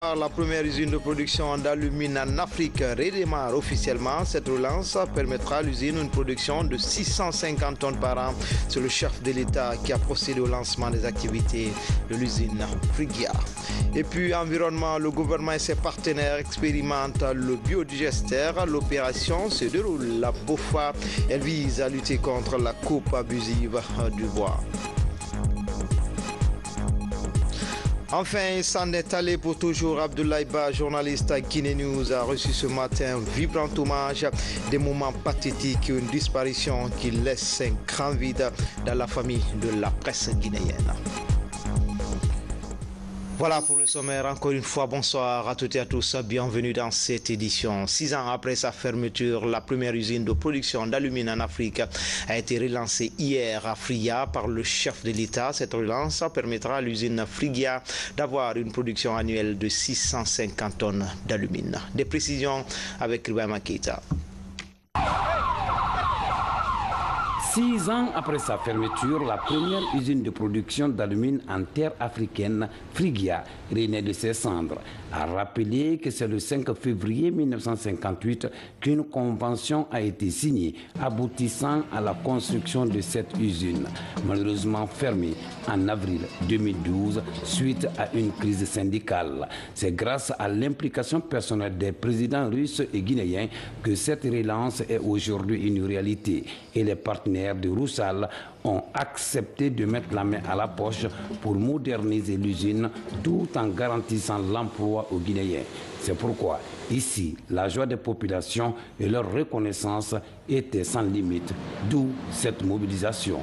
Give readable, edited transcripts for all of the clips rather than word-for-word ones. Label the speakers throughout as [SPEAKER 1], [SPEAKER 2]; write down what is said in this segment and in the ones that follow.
[SPEAKER 1] La première usine de production d'alumine en Afrique redémarre officiellement. Cette relance permettra à l'usine une production de 650 tonnes par an. C'est le chef de l'État qui a procédé au lancement des activités de l'usine Frigia. Et puis environnement, le gouvernement et ses partenaires expérimentent le biodigester. L'opération se déroule à Bofa. Elle vise à lutter contre la coupe abusive du bois. Enfin, s'en est allé pour toujours. Abdoulaye Ba, journaliste à Guinée News, a reçu ce matin un vibrant hommage, des moments pathétiques et une disparition qui laisse un grand vide dans la famille de la presse guinéenne. Voilà pour le sommaire. Encore une fois, bonsoir à toutes et à tous. Bienvenue dans cette édition. 6 ans après sa fermeture, la première usine de production d'alumine en Afrique a été relancée hier à Frigia par le chef de l'État. Cette relance permettra à l'usine Frigia d'avoir une production annuelle de 650 tonnes d'alumine. Des précisions avec Ruben Makita.
[SPEAKER 2] 6 ans après sa fermeture, la première usine de production d'alumine en terre africaine, Frigia, renaît de ses cendres, a rappelé que c'est le 5 février 1958 qu'une convention a été signée, aboutissant à la construction de cette usine, malheureusement fermée en avril 2012 suite à une crise syndicale. C'est grâce à l'implication personnelle des présidents russes et guinéens que cette relance est aujourd'hui une réalité et les partenaires de Roussal ont accepté de mettre la main à la poche pour moderniser l'usine tout en garantissant l'emploi aux Guinéens. C'est pourquoi ici, la joie des populations et leur reconnaissance étaient sans limite, d'où cette mobilisation.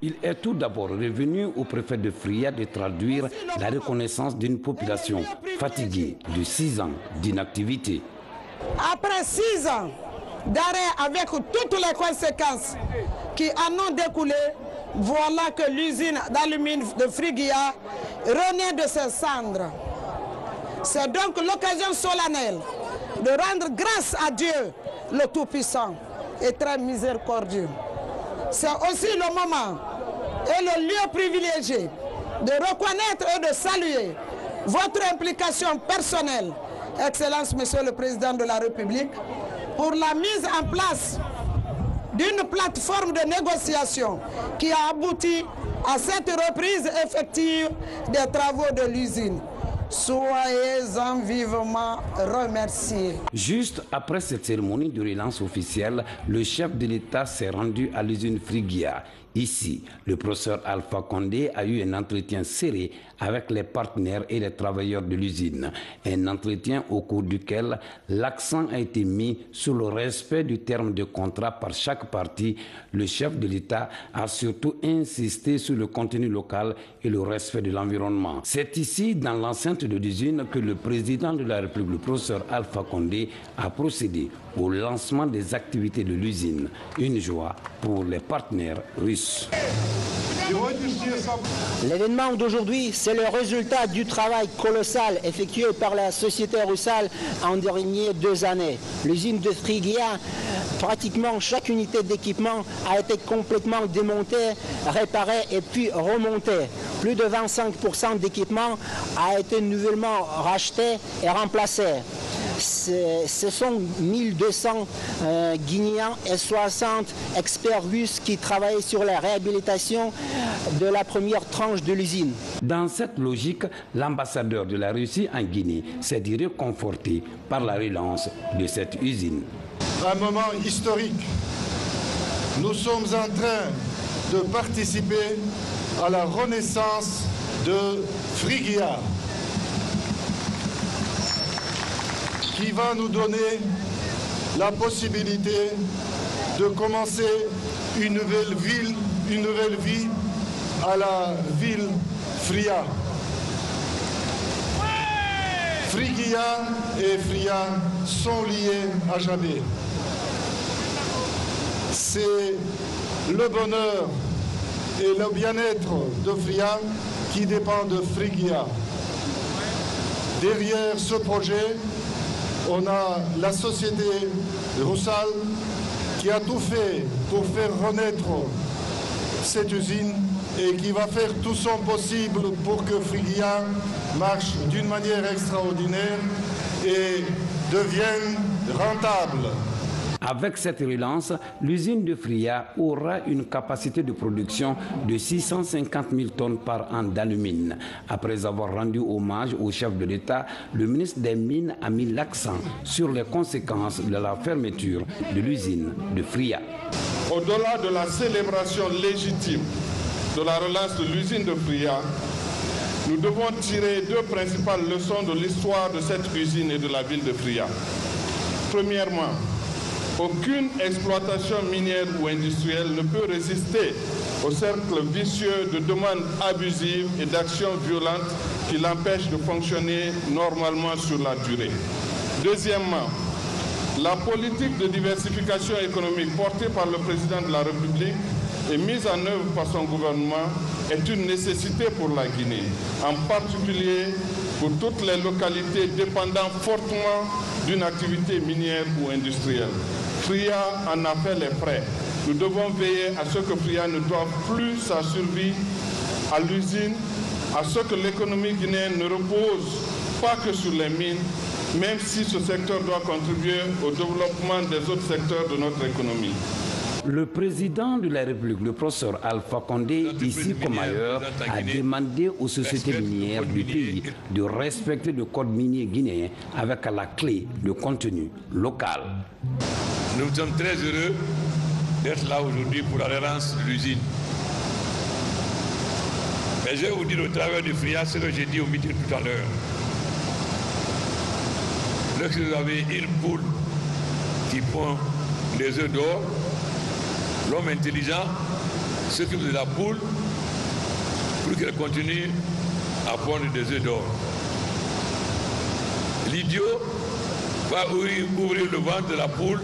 [SPEAKER 2] Il est tout d'abord revenu au préfet de Frigia de traduire la reconnaissance d'une population fatiguée de 6 ans d'inactivité.
[SPEAKER 3] Après 6 ans d'arrêt avec toutes les conséquences qui en ont découlé, voilà que l'usine d'alumine de Frigia renaît de ses cendres. C'est donc l'occasion solennelle de rendre grâce à Dieu, le Tout-Puissant et très miséricordieux. C'est aussi le moment et le lieu privilégié de reconnaître et de saluer votre implication personnelle, Excellence, Monsieur le Président de la République, pour la mise en place d'une plateforme de négociation qui a abouti à cette reprise effective des travaux de l'usine. Soyez-en vivement remerciés.
[SPEAKER 2] Juste après cette cérémonie de relance officielle, le chef de l'État s'est rendu à l'usine Frigia. Ici, le professeur Alpha Condé a eu un entretien serré avec les partenaires et les travailleurs de l'usine. Un entretien au cours duquel l'accent a été mis sur le respect du terme de contrat par chaque partie. Le chef de l'État a surtout insisté sur le contenu local et le respect de l'environnement. C'est ici, dans l'enceinte de l'usine, que le président de la République, le professeur Alpha Condé, a procédé au lancement des activités de l'usine. Une joie pour les partenaires russes.
[SPEAKER 4] L'événement d'aujourd'hui, c'est le résultat du travail colossal effectué par la société Rusal en dernier 2 années. L'usine de Frygia, pratiquement chaque unité d'équipement a été complètement démontée, réparée et puis remontée. Plus de 25% d'équipement a été nouvellement racheté et remplacé. Ce sont 1200 Guinéens et 60 experts russes qui travaillent sur la réhabilitation de la première tranche de l'usine.
[SPEAKER 2] Dans cette logique, l'ambassadeur de la Russie en Guinée s'est dit réconforté par la relance de cette usine.
[SPEAKER 5] Un moment historique. Nous sommes en train de participer à la renaissance de Frygia, qui va nous donner la possibilité de commencer une nouvelle vie à la ville Fria. Frygia et Fria sont liés à jamais. C'est le bonheur et le bien-être de Fria qui dépend de Frygia. Derrière ce projet, on a la société Rusal qui a tout fait pour faire renaître cette usine et qui va faire tout son possible pour que Frygia marche d'une manière extraordinaire et devienne rentable.
[SPEAKER 2] Avec cette relance, l'usine de Frygia aura une capacité de production de 650 000 tonnes par an d'alumine. Après avoir rendu hommage au chef de l'État, le ministre des Mines a mis l'accent sur les conséquences de la fermeture de l'usine de Frygia.
[SPEAKER 6] Au-delà de la célébration légitime de la relance de l'usine de Frygia, nous devons tirer 2 principales leçons de l'histoire de cette usine et de la ville de Frygia. Premièrement, aucune exploitation minière ou industrielle ne peut résister au cercle vicieux de demandes abusives et d'actions violentes qui l'empêchent de fonctionner normalement sur la durée. Deuxièmement, la politique de diversification économique portée par le président de la République et mise en œuvre par son gouvernement est une nécessité pour la Guinée, en particulier pour toutes les localités dépendant fortement d'une activité minière ou industrielle. Frygia en a fait les frais. Nous devons veiller à ce que Frygia ne doive plus sa survie à l'usine, à ce que l'économie guinéenne ne repose pas que sur les mines, même si ce secteur doit contribuer au développement des autres secteurs de notre économie.
[SPEAKER 2] Le président de la République, le professeur Alpha Condé, ici comme ailleurs, a demandé aux sociétés minières du pays de respecter le code minier guinéen avec à la clé le contenu local.
[SPEAKER 7] Nous sommes très heureux d'être là aujourd'hui pour la relance de l'usine. Mais je vais vous dire au travers de Frygia ce que j'ai dit au meeting tout à l'heure. Lorsque vous avez une poule qui pond des œufs d'or, l'homme intelligent s'occupe de la poule pour qu'elle continue à pondre des œufs d'or. L'idiot va ouvrir le ventre de la poule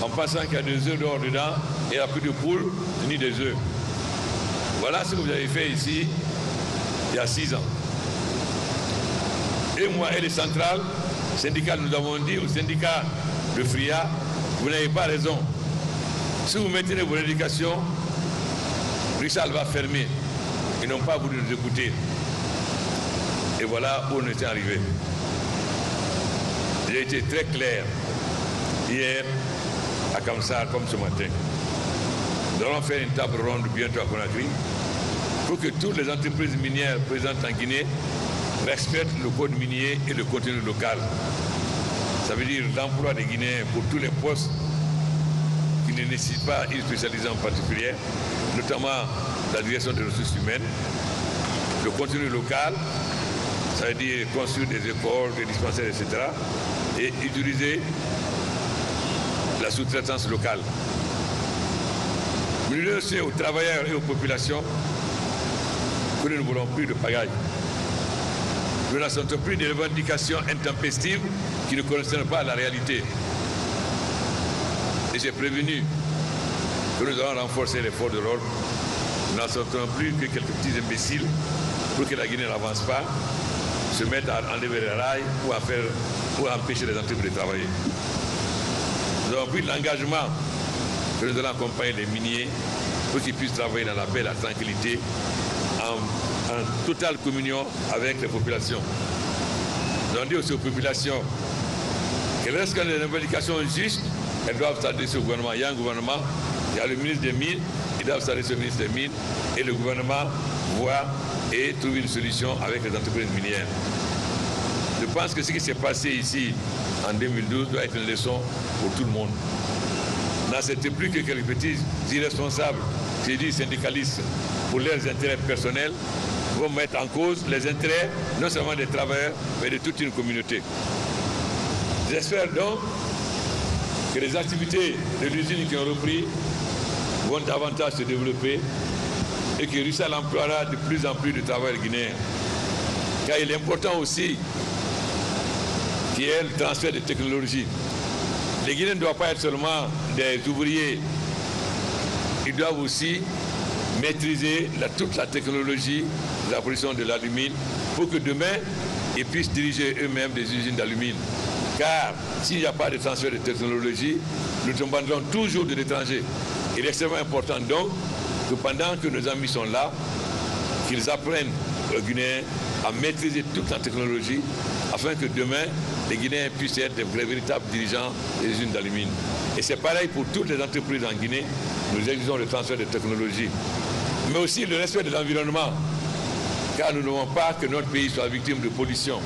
[SPEAKER 7] en pensant qu'il y a des œufs d'or dedans et il n'y a plus de poule ni des œufs. Voilà ce que vous avez fait ici il y a 6 ans. Et moi et les centrales syndicales, nous avons dit au syndicat de Frygia, vous n'avez pas raison. Si vous maintenez vos indications, Rusal va fermer. Ils n'ont pas voulu nous écouter. Et voilà où on était arrivé. J'ai été très clair hier à Kamsar comme ce matin. Nous allons faire une table ronde bientôt à Conakry pour que toutes les entreprises minières présentes en Guinée respectent le code minier et le contenu local. Ça veut dire l'emploi des Guinéens pour tous les postes qui ne ne nécessite pas une spécialisation particulière, notamment la direction des ressources humaines, le contenu local, ça veut dire construire des écoles, des dispensaires, etc. et utiliser la sous-traitance locale. Mais nous aussi aux travailleurs et aux populations que nous ne voulons plus de pagaille. Nous n'assentons plus des revendications intempestives qui ne correspondent pas à la réalité. Et j'ai prévenu que nous allons renforcer l'effort de l'ordre. Nous n'assentons plus que quelques petits imbéciles pour que la Guinée n'avance pas, se mettent à enlever les rails ou à empêcher les entreprises de travailler. Nous avons pris l'engagement que nous allons accompagner les miniers pour qu'ils puissent travailler dans la paix et la tranquillité en totale communion avec les populations. Nous avons dit aussi aux populations que lorsqu'il y a des revendications justes, elles doivent s'adresser au gouvernement. Il y a un gouvernement, il y a le ministre des Mines, ils doivent s'adresser au ministre des Mines et le gouvernement voit et trouver une solution avec les entreprises minières. Je pense que ce qui s'est passé ici en 2012 doit être une leçon pour tout le monde. N'acceptez plus que quelques petits irresponsables, j'ai dit syndicalistes, pour leurs intérêts personnels, vont mettre en cause les intérêts non seulement des travailleurs, mais de toute une communauté. J'espère donc que les activités de l'usine qui ont repris vont davantage se développer et que Rusal emploiera de plus en plus de travailleurs guinéens. Car il est important aussi qu'il y ait le transfert de technologie. Les Guinéens ne doivent pas être seulement des ouvriers, ils doivent aussi maîtriser toute la technologie de la production de l'alumine pour que demain, ils puissent diriger eux-mêmes des usines d'alumine. Car s'il n'y a pas de transfert de technologie, nous demanderons toujours de l'étranger. Il est extrêmement important donc que pendant que nos amis sont là, qu'ils apprennent aux Guinéens à maîtriser toute la technologie afin que demain, les Guinéens puissent être des véritables dirigeants des usines d'alumine. Et c'est pareil pour toutes les entreprises en Guinée. Nous exigeons le transfert de technologie, mais aussi le respect de l'environnement, car nous ne voulons pas que notre pays soit victime de pollution.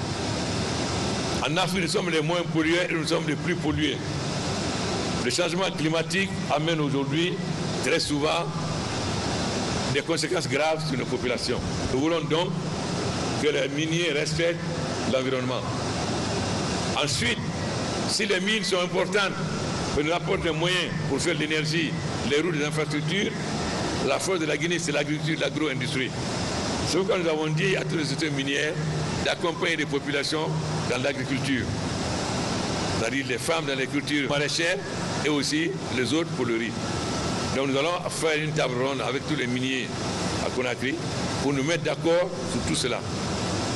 [SPEAKER 7] En Afrique, nous sommes les moins pollués et nous sommes les plus pollués. Le changement climatique amène aujourd'hui, très souvent, des conséquences graves sur nos populations. Nous voulons donc que les miniers respectent l'environnement. Ensuite, si les mines sont importantes, que nous apportent des moyens pour faire de l'énergie, les routes, les infrastructures, la force de la Guinée, c'est l'agriculture, l'agro-industrie. C'est pourquoi nous avons dit à tous les secteurs miniers d'accompagner les populations dans l'agriculture. C'est-à-dire les femmes dans l'agriculture maraîchère et aussi les autres pour le riz. Donc nous allons faire une table ronde avec tous les miniers à Conakry pour nous mettre d'accord sur tout cela.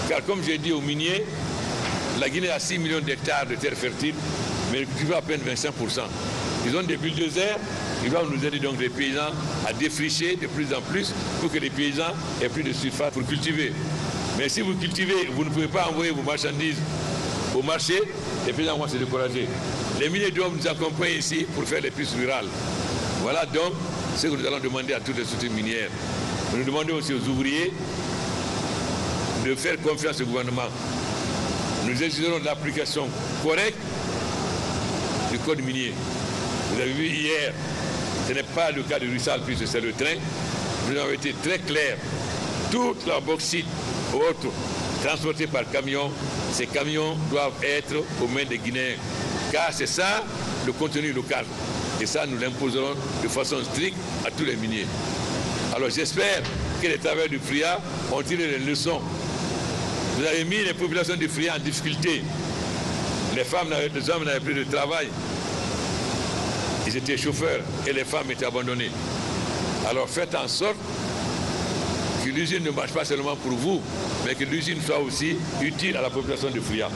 [SPEAKER 7] Car comme j'ai dit aux miniers, la Guinée a 6 millions d'hectares de terres fertiles, mais ils cultivent à peine 25%. Ils ont des bulldozers, ils doivent nous aider donc les paysans à défricher de plus en plus pour que les paysans aient plus de surface pour cultiver. Mais si vous cultivez, vous ne pouvez pas envoyer vos marchandises au marché, les paysans vont se décourager. Les miniers doivent nous accompagner ici pour faire les pistes rurales. Voilà donc ce que nous allons demander à toutes les structures minières. Nous demandons aussi aux ouvriers de faire confiance au gouvernement. Nous exigerons l'application correcte du code minier. Vous avez vu hier, ce n'est pas le cas de Rusal puisque c'est le train. Nous avons été très clairs. Toute la bauxite ou autre transportée par camion, ces camions doivent être aux mains des Guinéens. Car c'est ça le contenu local. Et ça, nous l'imposerons de façon stricte à tous les miniers. Alors j'espère que les travailleurs du FRIA ont tiré les leçons. Vous avez mis les populations du FRIA en difficulté. Les femmes, les hommes n'avaient plus de travail. Ils étaient chauffeurs et les femmes étaient abandonnées. Alors faites en sorte que l'usine ne marche pas seulement pour vous, mais que l'usine soit aussi utile à la population de FRIA.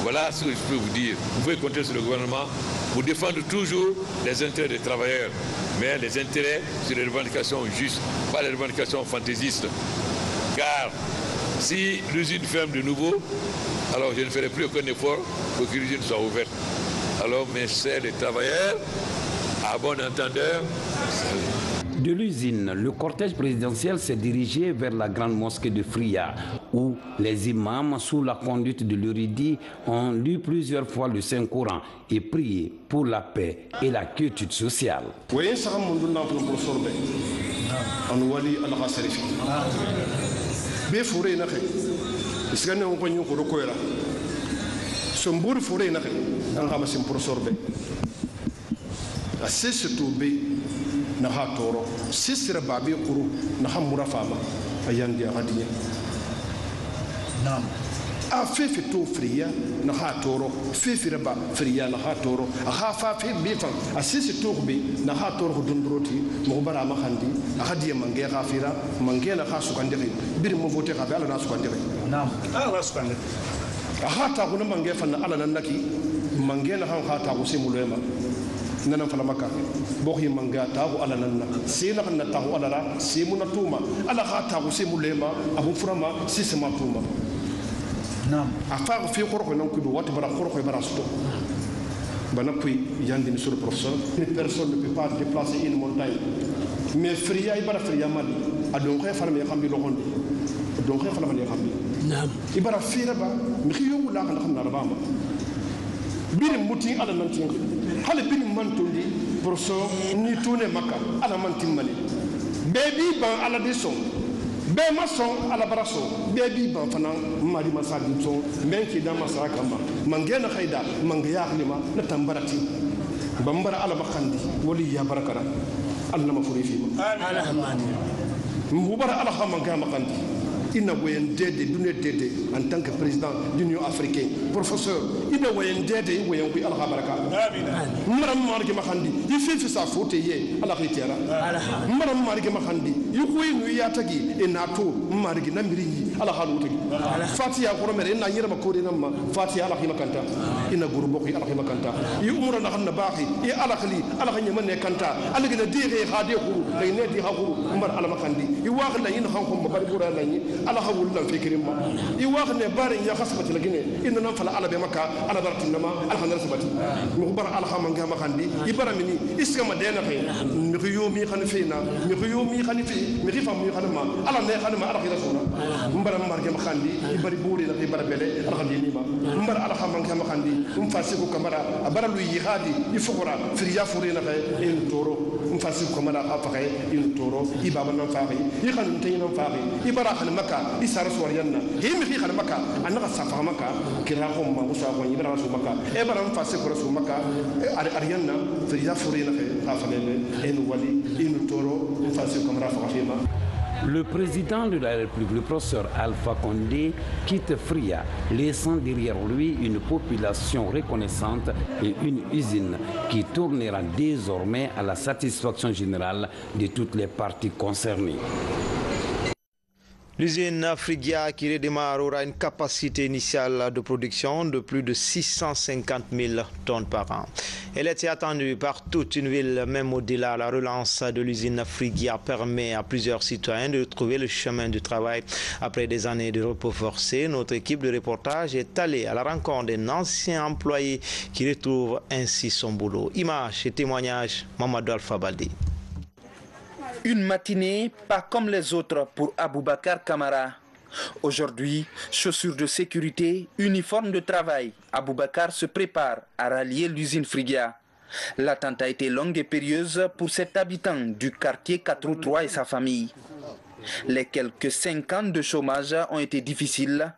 [SPEAKER 7] Voilà ce que je peux vous dire. Vous pouvez compter sur le gouvernement pour défendre toujours les intérêts des travailleurs, mais les intérêts sur les revendications justes, pas les revendications fantaisistes. Car si l'usine ferme de nouveau, alors je ne ferai plus aucun effort pour que l'usine soit ouverte. Alors, mes chers les travailleurs, à bon entendeur,
[SPEAKER 2] de l'usine, le cortège présidentiel s'est dirigé vers la grande mosquée de Fria. où les imams, sous la conduite de l'érudit, ont lu plusieurs fois le Saint-Coran et prié pour la paix et la quiétude sociale.
[SPEAKER 8] a fefe to friya na ha toro fefe raba friya na ha toro a ha fa fe be fan a sisi to be na ha toro dundroti mo bara ma khandi a hadiya mangi khafira mangi na ha su kandire bir mo vote ka ala na su kandire naam ala su kandire a ha ta ko mangi fan na ala nan naki mangi na ha ta ko simu lema nanan fala makka bokh yi manga ta ko ala nan se na kan ta ko ala la simu na tuma ala ha ta ko simu lema abu furama sisi ma tuma affaire fi khorko nan kudu wat bara khorko bara sto bana puy yandi ni sur le professeur une personne ne peut pas déplacer une montagne mais friya ibara friya mali adon ko fala me xambi loxondi donc ko fala me xambi nam ibara fira ba mi xiyo wala kan xamna ba ma bir muti ala nan tin xale bir man tondi professeur ni tourner makka ala man timmali bebi ban ala de son be mason ala baraso bebi ban fana mari masadi son menki da masara kamba mangena khayda mangaya khlima na tambarati bambara ala bakhandi wali ya barakara alla mafuri fi ala hamani mubara ala khamanga makandi ina woyen dede dune dede en tant que président de l'Union africaine professeur ina woyen dede woyen ku ala baraka amin maram marke makandi yifi sa fote ye ala khitera maram marke makandi yukoy nu yatagi enato marke namiri ala halu tagi fatiha ko mere ina yira makori namma fatiha ala khimakanta ina gurbo ko ala khimakanta yi umra na hanna baqi e ala khali ala khanya manne kanta ala gina dire khade ko kayne di hakuru umar ala makandi yi wa khalla yin hanko mabari bura lani ala hawul lan fikirin ma i wax ne bari ya khasbati la gine inna nan fala ala be makka ala baratin nama alhamdulillah sabati mu bar ala khama nga makandi i baramini iskama de na kay mi ko mi khani feena mi ko mi khani fi mi khifam mi khani ma ala ne khani ma ala khira sona mbara marge makandi i bari buri la i barabele alhamdulillah mbar ala khama nga makandi fasiku kamara abara lu yi hadi i fukura firiya furina kay in toro fasiku kamara afakay in toro i baba nan faaqi i khani tayin nan faaqi i bara khani makka isara suwariyanna himi fi khana maka annaka safa maka kira ko ma musa ko ibra rasul maka e baram fase ko rasul maka ariyanna firiya furina kay afalele en wali in toro fase ko mara fa fima.
[SPEAKER 2] Le président de la République, le professeur Alpha Condé, quitte Fria, laissant derrière lui une population reconnaissante et une usine qui tournera désormais à la satisfaction générale de toutes les parties concernées.
[SPEAKER 1] L'usine Frigia qui redémarre aura une capacité initiale de production de plus de 650 000 tonnes par an. Elle était attendue par toute une ville, même au-delà. La relance de l'usine Frigia permet à plusieurs citoyens de retrouver le chemin du travail. Après des années de repos forcé, notre équipe de reportage est allée à la rencontre d'un ancien employé qui retrouve ainsi son boulot. Images et témoignages, Mamadou Alpha Baldi.
[SPEAKER 9] Une matinée pas comme les autres pour Aboubakar Kamara. Aujourd'hui, chaussures de sécurité, uniforme de travail, Aboubakar se prépare à rallier l'usine Frigia. L'attente a été longue et périlleuse pour cet habitant du quartier 4-3 et sa famille. Les quelques 5 ans de chômage ont été difficiles.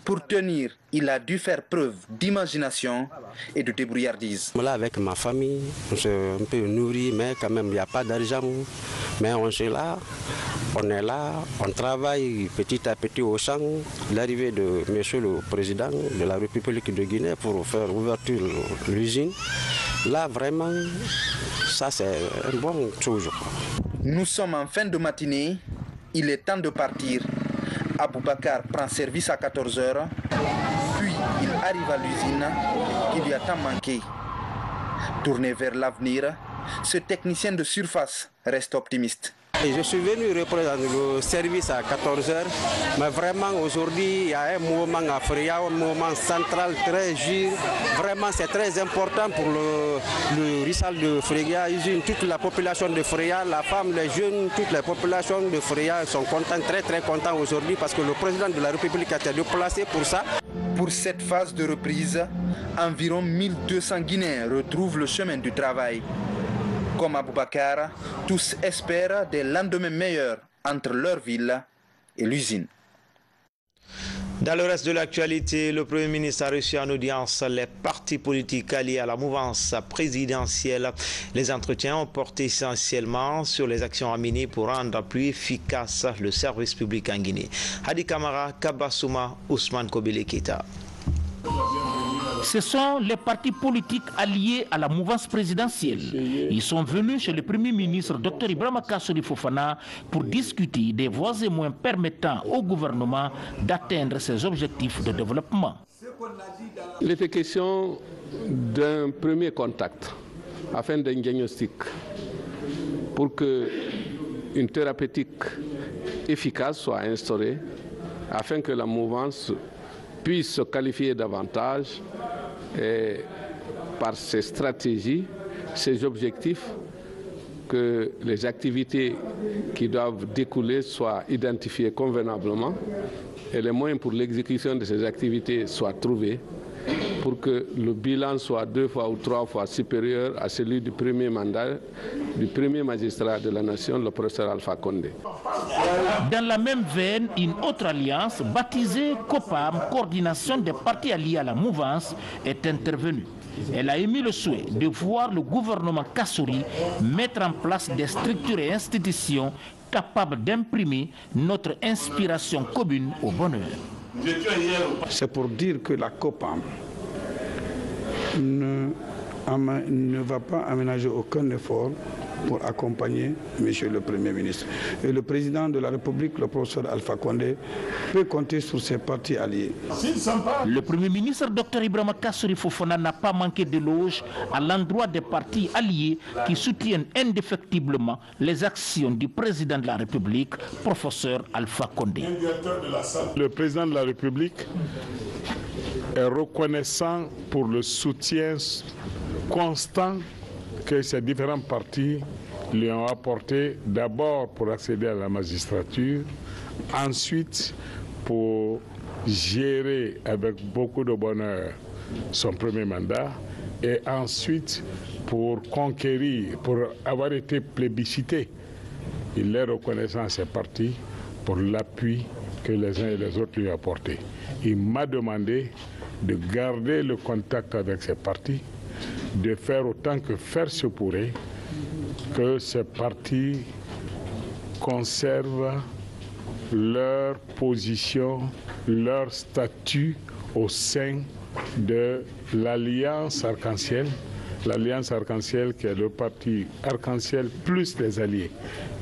[SPEAKER 9] Pour tenir, il a dû faire preuve d'imagination et de débrouillardise.
[SPEAKER 10] Là, avec ma famille, on s'est un peu nourri, mais quand même, il n'y a pas d'argent. Mais on est là, on travaille petit à petit au champ. L'arrivée de monsieur le président de la République de Guinée pour faire ouverture de l'usine, là, vraiment, ça c'est une bonne chose.
[SPEAKER 9] Nous sommes en fin de matinée, il est temps de partir. Aboubakar prend service à 14 h, puis il arrive à l'usine qui lui a tant manqué. Tourné vers l'avenir, ce technicien de surface reste optimiste.
[SPEAKER 10] Et je suis venu reprendre le service à 14h, mais vraiment aujourd'hui il y a un mouvement à Fria, un mouvement central très dur. Vraiment c'est très important pour le Rissal de Frigia. Toute la population de Fria, la femme, les jeunes, toute la population de Fria sont contents, très contents aujourd'hui parce que le président de la République a été déplacé pour ça.
[SPEAKER 9] Pour cette phase de reprise, environ 1200 Guinéens retrouvent le chemin du travail. Comme Aboubakar, tous espèrent des lendemains meilleurs entre leur ville et l'usine.
[SPEAKER 1] Dans le reste de l'actualité, le Premier ministre a reçu en audience les partis politiques alliés à la mouvance présidentielle. Les entretiens ont porté essentiellement sur les actions à mener pour rendre plus efficace le service public en Guinée. Hadi Kamara, Kabasouma, Ousmane Kobele Keita.
[SPEAKER 11] Ce sont les partis politiques alliés à la mouvance présidentielle. Ils sont venus chez le Premier ministre Dr Ibrahima Kassory Fofana pour discuter des voies et moyens permettant au gouvernement d'atteindre ses objectifs de développement.
[SPEAKER 12] Il était question d'un premier contact afin d'un diagnostic pour qu'une thérapeutique efficace soit instaurée afin que la mouvance puisse se qualifier davantage et par ses stratégies, ses objectifs, que les activités qui doivent découler soient identifiées convenablement et les moyens pour l'exécution de ces activités soient trouvés pour que le bilan soit 2 fois ou 3 fois supérieur à celui du premier mandat du premier magistrat de la nation, le professeur Alpha Condé.
[SPEAKER 11] Dans la même veine, une autre alliance baptisée COPAM, Coordination des partis alliés à la mouvance, est intervenue. Elle a émis le souhait de voir le gouvernement Kassory mettre en place des structures et institutions capables d'imprimer notre inspiration commune au bonheur.
[SPEAKER 13] C'est pour dire que la COPAM ne va pas aménager aucun effort pour accompagner M. le Premier ministre. Et le président de la République, le professeur Alpha Condé, peut compter sur ses partis alliés.
[SPEAKER 11] Le Premier ministre Dr Ibrahima Kassory Fofana n'a pas manqué d'éloges à l'endroit des partis alliés qui soutiennent indéfectiblement les actions du président de la République, professeur Alpha Condé.
[SPEAKER 14] Le président de la République est reconnaissant pour le soutien constant que ces différents partis lui ont apporté, d'abord pour accéder à la magistrature, ensuite pour gérer avec beaucoup de bonheur son premier mandat et ensuite pour conquérir, pour avoir été plébiscité. Il est reconnaissant à ces partis pour l'appui que les uns et les autres lui ont apporté. Il m'a demandé de garder le contact avec ces partis, de faire autant que faire se pourrait que ces partis conservent leur position, leur statut au sein de l'Alliance Arc-en-Ciel. L'Alliance Arc-en-Ciel qui est le parti Arc-en-Ciel plus les alliés.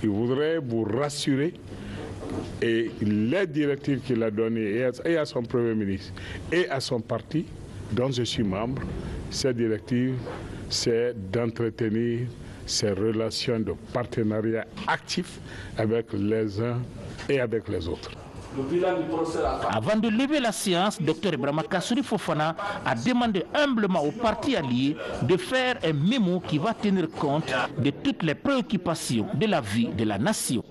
[SPEAKER 14] Il voudrait vous rassurer et les directives qu'il a données et à son Premier ministre et à son parti, dont je suis membre, ces directives, c'est d'entretenir ces relations de partenariat actif avec les uns et avec les autres.
[SPEAKER 11] Avant de lever la séance, Dr Ibrahima Kassory Fofana a demandé humblement aux partis alliés de faire un mémo qui va tenir compte de toutes les préoccupations de la vie de la nation.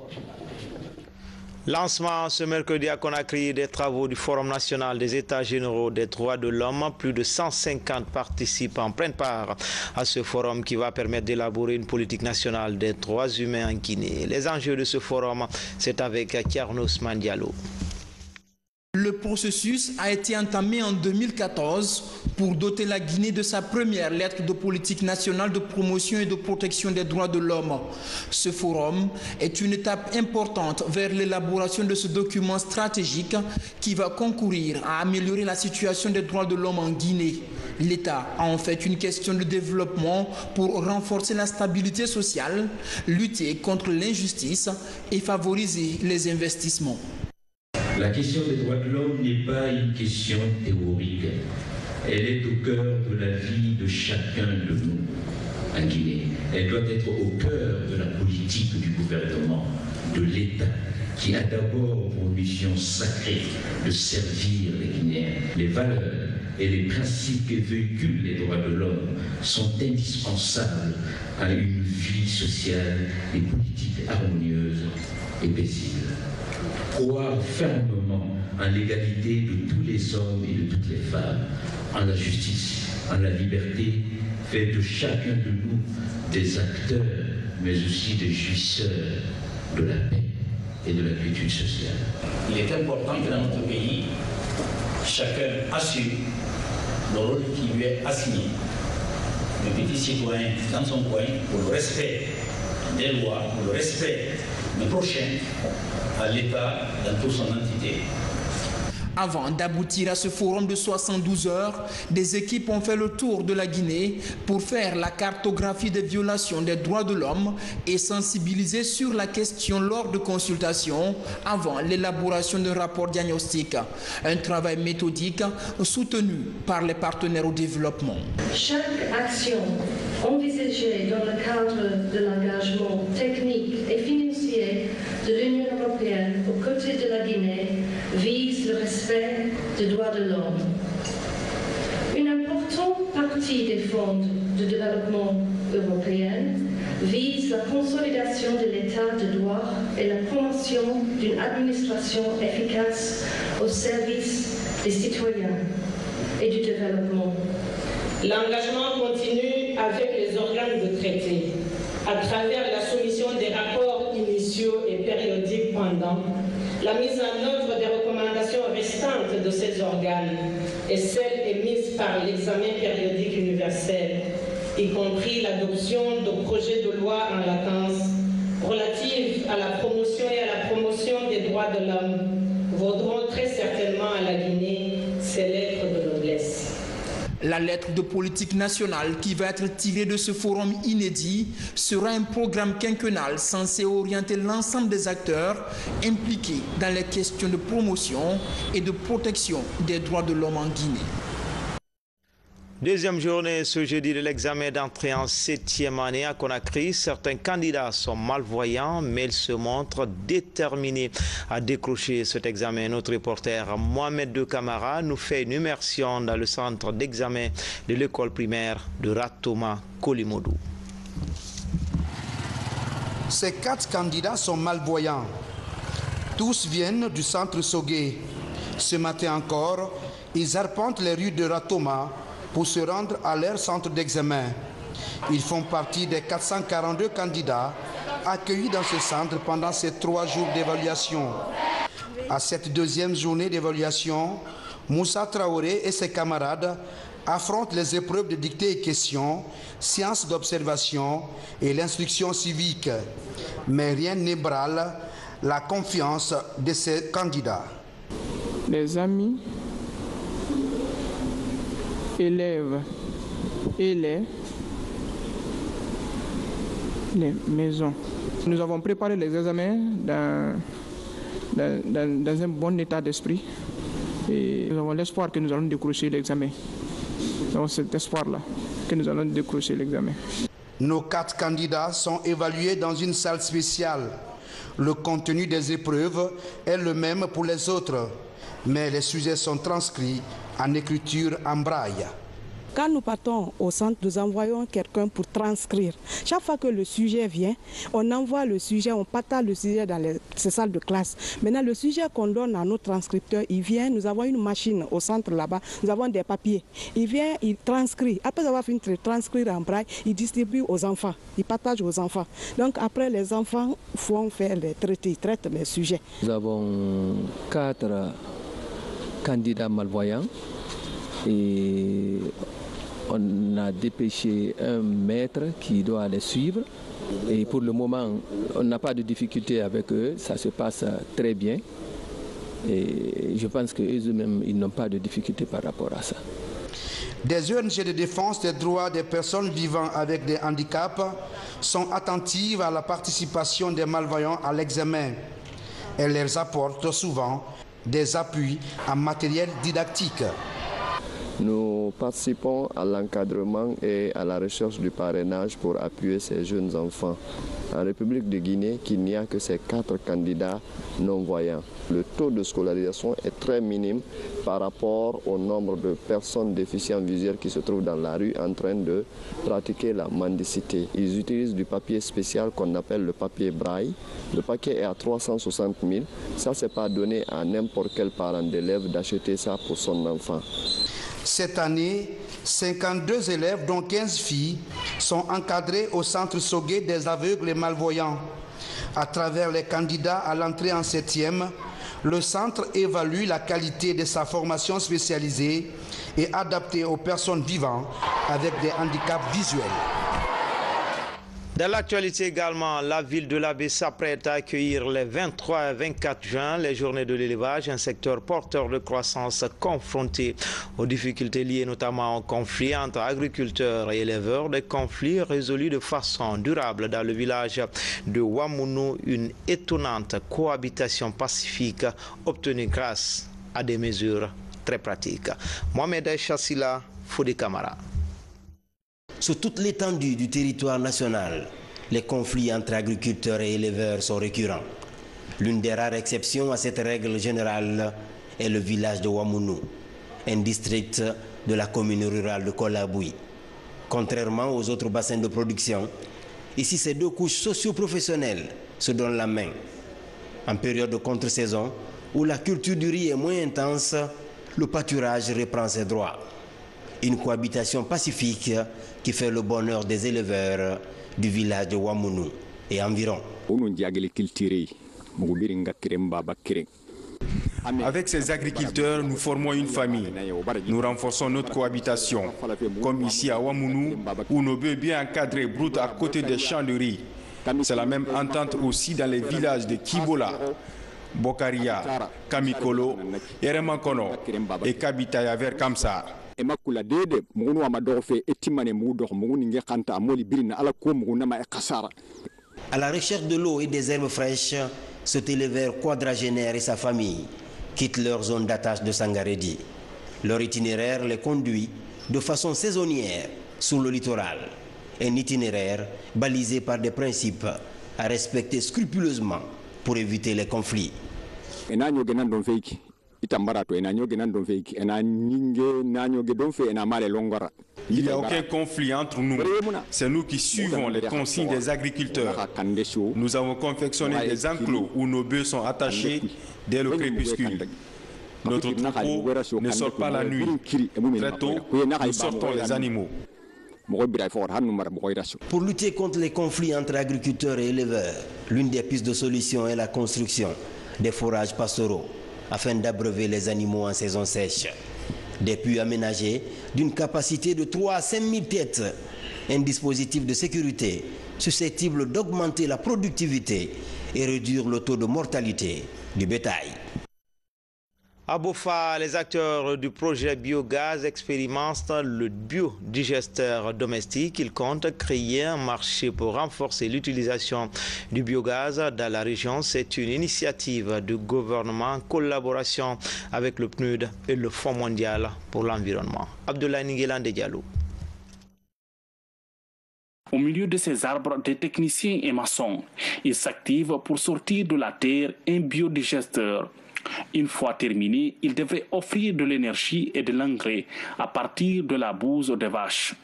[SPEAKER 1] Lancement ce mercredi à Conakry des travaux du Forum national des États généraux des droits de l'homme. Plus de 150 participants prennent part à ce forum qui va permettre d'élaborer une politique nationale des droits humains en Guinée. Les enjeux de ce forum, c'est avec Thierno Ousmane Diallo.
[SPEAKER 15] Le processus a été entamé en 2014 pour doter la Guinée de sa première lettre de politique nationale de promotion et de protection des droits de l'homme. Ce forum est une étape importante vers l'élaboration de ce document stratégique qui va concourir à améliorer la situation des droits de l'homme en Guinée. L'État a en fait une question de développement pour renforcer la stabilité sociale, lutter contre l'injustice et favoriser les investissements.
[SPEAKER 16] La question des droits de l'homme n'est pas une question théorique. Elle est au cœur de la vie de chacun de nous en Guinée. Elle doit être au cœur de la politique du gouvernement. qui a d'abord pour mission sacrée de servir les Guinéens. Les valeurs et les principes que véhiculent les droits de l'homme sont indispensables à une vie sociale et politique harmonieuse et paisible. Croire fermement en l'égalité de tous les hommes et de toutes les femmes, en la justice, en la liberté, fait de chacun de nous des acteurs, mais aussi des jouisseurs de la paix et de la quiétude sociale.
[SPEAKER 17] Il est important que dans notre pays, chacun assume le rôle qui lui est assigné. Le petit citoyen dans son coin, pour le respect des lois, pour le respect du prochain, à l'État dans toute son entité.
[SPEAKER 15] Avant d'aboutir à ce forum de 72 heures, des équipes ont fait le tour de la Guinée pour faire la cartographie des violations des droits de l'homme et sensibiliser sur la question lors de consultations avant l'élaboration d'un rapport diagnostic. Un travail méthodique soutenu par les partenaires au développement.
[SPEAKER 18] Chaque action envisagée dans le cadre de l'engagement technique et financier de l'Union européenne aux côtés de la Guinée vise le respect des droits de l'homme. Une importante partie des fonds de développement européens vise la consolidation de l'état de droit et la promotion d'une administration efficace au service des citoyens et du développement.
[SPEAKER 19] L'engagement continue avec les organes de traité, à travers la soumission des rapports initiaux et périodiques pendant la mise en œuvre des recommandations restantes de ces organes et celles émises par l'examen périodique universel, y compris l'adoption de projets de loi en latence relatifs à la promotion et à la promotion des droits de l'homme, vaudront très certainement à la Guinée ces lettres de noblesse.
[SPEAKER 15] La lettre de politique nationale qui va être tirée de ce forum inédit sera un programme quinquennal censé orienter l'ensemble des acteurs impliqués dans les questions de promotion et de protection des droits de l'homme en Guinée.
[SPEAKER 1] Deuxième journée ce jeudi de l'examen d'entrée en 7e année à Conakry. Certains candidats sont malvoyants, mais ils se montrent déterminés à décrocher cet examen. Notre reporter Mohamed De Camara nous fait une immersion dans le centre d'examen de l'école primaire de Ratoma Kolimodou.
[SPEAKER 20] Ces 4 candidats sont malvoyants. Tous viennent du centre Sogué. Ce matin encore, ils arpentent les rues de Ratoma pour se rendre à leur centre d'examen. Ils font partie des 442 candidats accueillis dans ce centre pendant ces 3 jours d'évaluation. À cette deuxième journée d'évaluation, Moussa Traoré et ses camarades affrontent les épreuves de dictée et questions, sciences d'observation et l'instruction civique. Mais rien n'ébranle la confiance de ces candidats.
[SPEAKER 21] Les amis, élèves et les maisons. Nous avons préparé les examens dans un bon état d'esprit et nous avons l'espoir que nous allons décrocher l'examen. Nous avons cet espoir-là que nous allons décrocher l'examen.
[SPEAKER 20] Nos 4 candidats sont évalués dans une salle spéciale. Le contenu des épreuves est le même pour les autres, mais les sujets sont transcrits en écriture en braille.
[SPEAKER 3] Quand nous partons au centre, nous envoyons quelqu'un pour transcrire. Chaque fois que le sujet vient, on envoie le sujet, on partage le sujet dans ces salles de classe. Maintenant, le sujet qu'on donne à nos transcripteurs, il vient, nous avons une machine au centre là-bas, nous avons des papiers. Il vient, il transcrit. Après avoir fini de transcrire en braille, il distribue aux enfants, il partage aux enfants. Donc après, les enfants font faire les traités, ils traitent les sujets.
[SPEAKER 22] Nous avons 4 candidats malvoyants et on a dépêché un maître qui doit les suivre et pour le moment on n'a pas de difficulté avec eux, ça se passe très bien et je pense qu'eux-mêmes ils n'ont pas de difficulté par rapport à ça.
[SPEAKER 20] Des ONG de défense des droits des personnes vivant avec des handicaps sont attentives à la participation des malvoyants à l'examen. Elles leur apportent souvent des appuis en matériel didactique.
[SPEAKER 22] Nous participons à l'encadrement et à la recherche du parrainage pour appuyer ces jeunes enfants. En République de Guinée, qu'il n'y a que ces 4 candidats non-voyants. Le taux de scolarisation est très minime par rapport au nombre de personnes déficientes visuelles qui se trouvent dans la rue en train de pratiquer la mendicité. Ils utilisent du papier spécial qu'on appelle le papier braille. Le paquet est à 360 000. Ça, c'est pas donné à n'importe quel parent d'élève d'acheter ça pour son enfant.
[SPEAKER 20] Cette année, 52 élèves, dont 15 filles, sont encadrés au centre Sogué des aveugles et malvoyants. À travers les candidats à l'entrée en 7e, le centre évalue la qualité de sa formation spécialisée et adaptée aux personnes vivant avec des handicaps visuels.
[SPEAKER 1] Dans l'actualité également, la ville de l'Abbé s'apprête à accueillir les 23 et 24 juin les journées de l'élevage, un secteur porteur de croissance confronté aux difficultés liées notamment aux conflits entre agriculteurs et éleveurs, des conflits résolus de façon durable dans le village de Wamounou, une étonnante cohabitation pacifique obtenue grâce à des mesures très pratiques. Mohamed Chassila, Fodé Camara.
[SPEAKER 4] Sur toute l'étendue du territoire national, les conflits entre agriculteurs et éleveurs sont récurrents. L'une des rares exceptions à cette règle générale est le village de Wamounou, un district de la commune rurale de Kolaboui. Contrairement aux autres bassins de production, ici ces deux couches socio-professionnelles se donnent la main. En période de contre-saison, où la culture du riz est moins intense, le pâturage reprend ses droits. Une cohabitation pacifique qui fait le bonheur des éleveurs du village de Wamounou et environ.
[SPEAKER 5] Avec ces agriculteurs, nous formons une famille. Nous renforçons notre cohabitation, comme ici à Wamounou, où nos bœufs bien encadrés broutent à côté des champs de riz. C'est la même entente aussi dans les villages de Kibola, Bokaria, Kamikolo, Eremankono et Kabitaya vers Kamsar.
[SPEAKER 4] À la recherche de l'eau et des herbes fraîches, cet éleveur quadragénaire et sa famille quittent leur zone d'attache de Sangaredi. Leur itinéraire les conduit de façon saisonnière sur le littoral. Un itinéraire balisé par des principes à respecter scrupuleusement pour éviter les conflits.
[SPEAKER 5] Il n'y a aucun conflit entre nous. C'est nous qui suivons les consignes des agriculteurs. Nous avons confectionné des enclos où nos bœufs sont attachés dès le crépuscule. Notre troupeau ne sort pas la nuit. Très tôt, nous sortons les animaux.
[SPEAKER 4] Pour lutter contre les conflits entre agriculteurs et éleveurs, l'une des pistes de solution est la construction des forages pastoraux afin d'abreuver les animaux en saison sèche. Des puits aménagés d'une capacité de 3 à 5 000 têtes, un dispositif de sécurité susceptible d'augmenter la productivité et réduire le taux de mortalité du bétail.
[SPEAKER 1] À Bofa, les acteurs du projet biogaz expérimentent le biodigesteur domestique. Ils comptent créer un marché pour renforcer l'utilisation du biogaz dans la région. C'est une initiative du gouvernement en collaboration avec le PNUD et le Fonds mondial pour l'environnement. Abdoulaye Ninguelande Diallo.
[SPEAKER 23] Au milieu de ces arbres, des techniciens et maçons, ils s'activent pour sortir de la terre un biodigesteur. Une fois terminé, il devrait offrir de l'énergie et de l'engrais à partir de la bouse des vaches.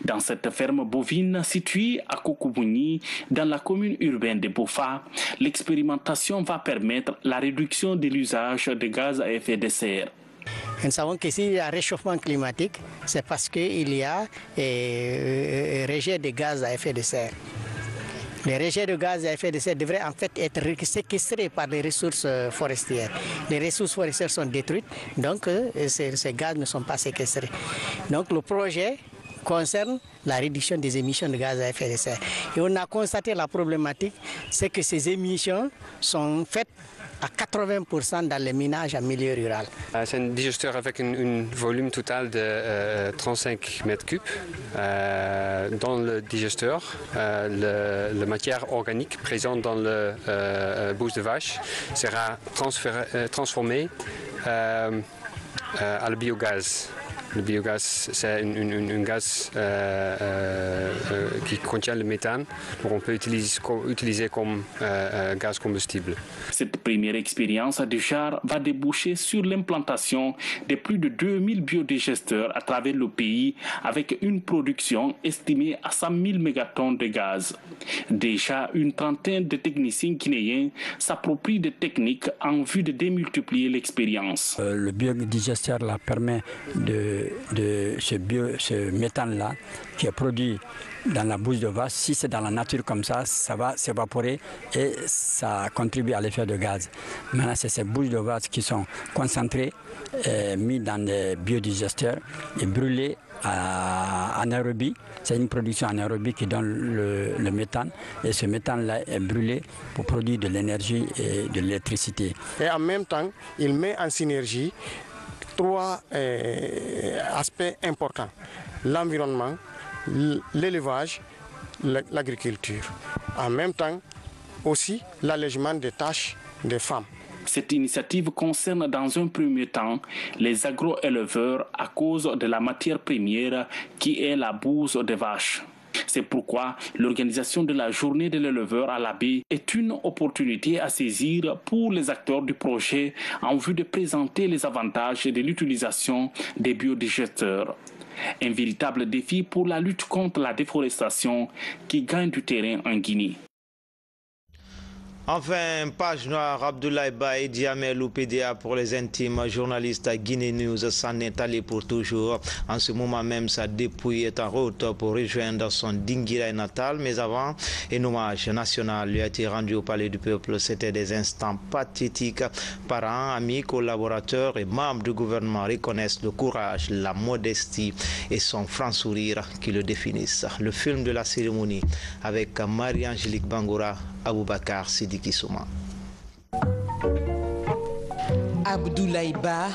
[SPEAKER 23] Dans cette ferme bovine située à Kokobouni, dans la commune urbaine de Bofa, l'expérimentation va permettre la réduction de l'usage de gaz à effet de serre.
[SPEAKER 24] Nous savons que s'il y a réchauffement climatique, c'est parce qu'il y a rejet de gaz à effet de serre. Les rejets de gaz à effet de serre devraient en fait être séquestrés par les ressources forestières. Les ressources forestières sont détruites, donc ces gaz ne sont pas séquestrés. Donc le projet concerne la réduction des émissions de gaz à effet de serre. Et on a constaté la problématique, c'est que ces émissions sont faites à 80% dans les ménages en milieu rural.
[SPEAKER 25] C'est un digesteur avec un volume total de 35 mètres cubes. Dans le digesteur, la matière organique présente dans le bouse de vache sera transformée à le biogaz. Le biogaz, c'est un gaz qui contient le méthane, donc on peut utiliser comme gaz combustible.
[SPEAKER 23] Cette première expérience du char va déboucher sur l'implantation de plus de 2000 biodigesteurs à travers le pays avec une production estimée à 100 000 mégatonnes de gaz. Déjà, une trentaine de techniciens guinéens s'approprient des techniques en vue de démultiplier l'expérience.
[SPEAKER 2] Le biodigesteur là permet de ce méthane-là qui est produit dans la bouche de vache. Si c'est dans la nature comme ça va s'évaporer et ça contribue à l'effet de gaz. Maintenant, c'est ces bouches de vache qui sont concentrées, mises dans des biodigesteurs et brûlées en anaérobie. C'est une production anaérobie qui donne le méthane et ce méthane-là est brûlé pour produire de l'énergie et de l'électricité.
[SPEAKER 6] Et en même temps, il met en synergie trois aspects importants: l'environnement, l'élevage, l'agriculture. En même temps, aussi l'allègement des tâches des femmes.
[SPEAKER 23] Cette initiative concerne dans un premier temps les agro-éleveurs à cause de la matière première qui est la bouse des vaches. C'est pourquoi l'organisation de la journée de l'éleveur à la baie est une opportunité à saisir pour les acteurs du projet en vue de présenter les avantages de l'utilisation des biodigesteurs. Un véritable défi pour la lutte contre la déforestation qui gagne du terrain en Guinée.
[SPEAKER 1] Enfin, page noire, Abdoulaye Ba et Diamel PDA pour les intimes. Journaliste à Guinée News s'en est allé pour toujours. En ce moment même, sa dépouille est en route pour rejoindre son Dinguiraye natal. Mais avant, un hommage national lui a été rendu au Palais du Peuple. C'était des instants pathétiques. Parents, amis, collaborateurs et membres du gouvernement reconnaissent le courage, la modestie et son franc sourire qui le définissent. Le film de la cérémonie avec Marie-Angélique Bangoura, Aboubakar Sidiki Souma.
[SPEAKER 7] Abdoulaye Ba,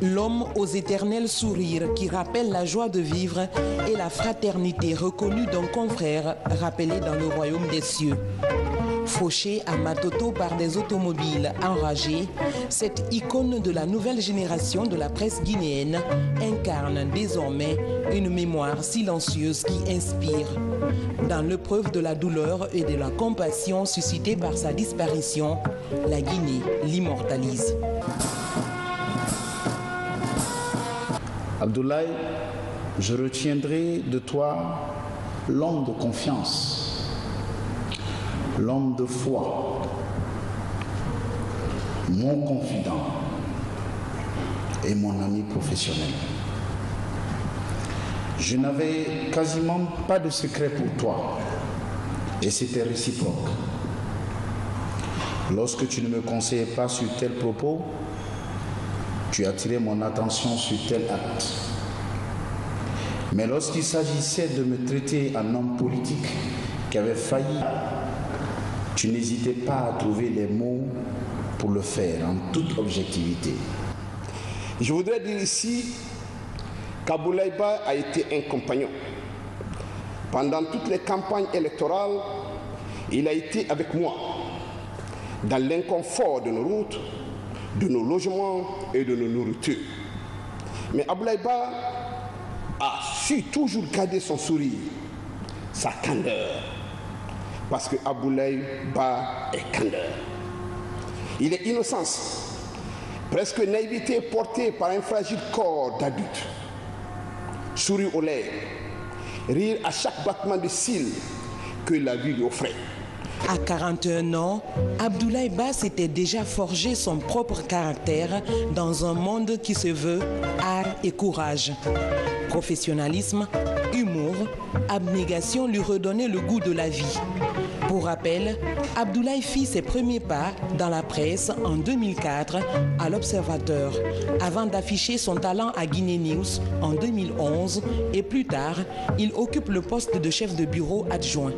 [SPEAKER 7] l'homme aux éternels sourires qui rappelle la joie de vivre et la fraternité reconnue d'un confrère rappelé dans le royaume des cieux. Fauché à Matoto par des automobiles enragés, cette icône de la nouvelle génération de la presse guinéenne incarne désormais une mémoire silencieuse qui inspire. Dans l'épreuve de la douleur et de la compassion suscitée par sa disparition, la Guinée l'immortalise.
[SPEAKER 8] Abdoulaye, je retiendrai de toi l'homme de confiance, l'homme de foi, mon confident et mon ami professionnel. Je n'avais quasiment pas de secret pour toi et c'était réciproque. Lorsque tu ne me conseillais pas sur tel propos, tu attirais mon attention sur tel acte. Mais lorsqu'il s'agissait de me traiter en homme politique qui avait failli, tu n'hésitais pas à trouver les mots pour le faire en toute objectivité.
[SPEAKER 10] Je voudrais dire ici qu'Abdoulaye Ba a été un compagnon. Pendant toutes les campagnes électorales, il a été avec moi dans l'inconfort de nos routes, de nos logements et de nos nourritures. Mais Abdoulaye Ba a su toujours garder son sourire, sa candeur. Parce que Abdoulaye Ba est candeur. Il est innocence, presque naïveté portée par un fragile corps d'adulte. Sourire aux lèvres, rire à chaque battement de cils que la vie lui offrait.
[SPEAKER 7] À 41 ans, Abdoulaye Ba s'était déjà forgé son propre caractère dans un monde qui se veut art et courage. Professionnalisme, humour, abnégation lui redonnaient le goût de la vie. Pour rappel, Abdoulaye fit ses premiers pas dans la presse en 2004 à l'Observateur, avant d'afficher son talent à Guinée News en 2011 et plus tard, il occupe le poste de chef de bureau adjoint.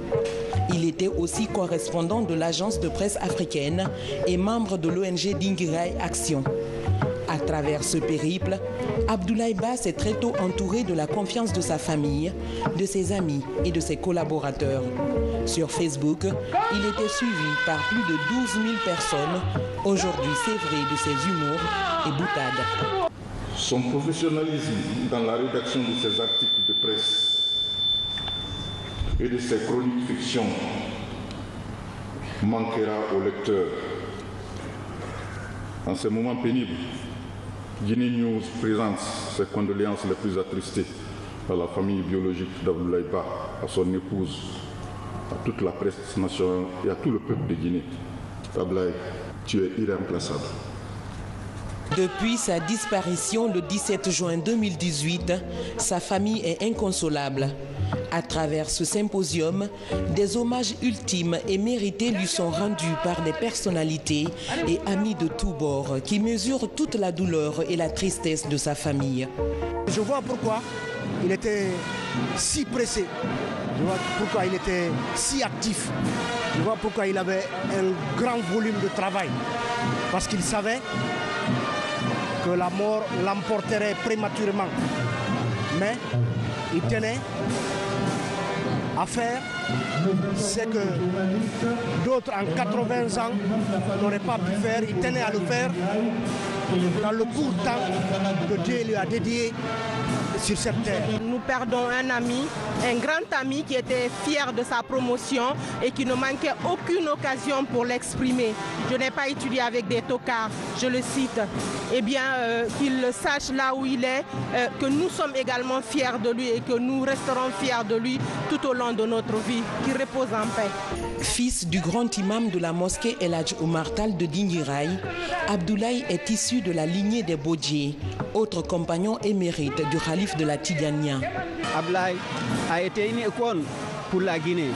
[SPEAKER 7] Il était aussi correspondant de l'agence de presse africaine et membre de l'ONG Dinguiraye Action. À travers ce périple, Abdoulaye Ba s'est très tôt entouré de la confiance de sa famille, de ses amis et de ses collaborateurs. Sur Facebook, il était suivi par plus de 12 000 personnes, aujourd'hui sévré de ses humours et boutades.
[SPEAKER 8] Son professionnalisme dans la rédaction de ses articles de presse et de ses chroniques fiction manquera au lecteur. En ces moments pénibles, Guinée News présente ses condoléances les plus attristées à la famille biologique d'Abdoulaye Ba, à son épouse, à toute la presse nationale et à tout le peuple de Guinée. Abdoulaye, tu es irremplaçable.
[SPEAKER 7] Depuis sa disparition le 17 juin 2018, sa famille est inconsolable. À travers ce symposium, des hommages ultimes et mérités lui sont rendus par des personnalités et amis de tous bords qui mesurent toute la douleur et la tristesse de sa famille.
[SPEAKER 9] Je vois pourquoi il était si pressé, je vois pourquoi il était si actif, je vois pourquoi il avait un grand volume de travail, parce qu'il savait que la mort l'emporterait prématurément. Mais il tenait à faire ce que d'autres en 80 ans n'auraient pas pu faire. Il tenait à le faire dans le court temps que Dieu lui a dédié sur cette terre.
[SPEAKER 11] Nous perdons un ami, un grand ami qui était fier de sa promotion et qui ne manquait aucune occasion pour l'exprimer. Je n'ai pas étudié avec des tocards, je le cite. Eh bien, qu'il sache là où il est, que nous sommes également fiers de lui et que nous resterons fiers de lui tout au long de notre vie. Qu'il repose en paix.
[SPEAKER 7] Fils du grand imam de la mosquée El Hadj Oumar Tall de Dinguiraye, Abdoulaye est issu de la lignée des Bodji, autre compagnon émérite du calife de la Tidjania.
[SPEAKER 12] Abdoulaye a été une icône pour la Guinée.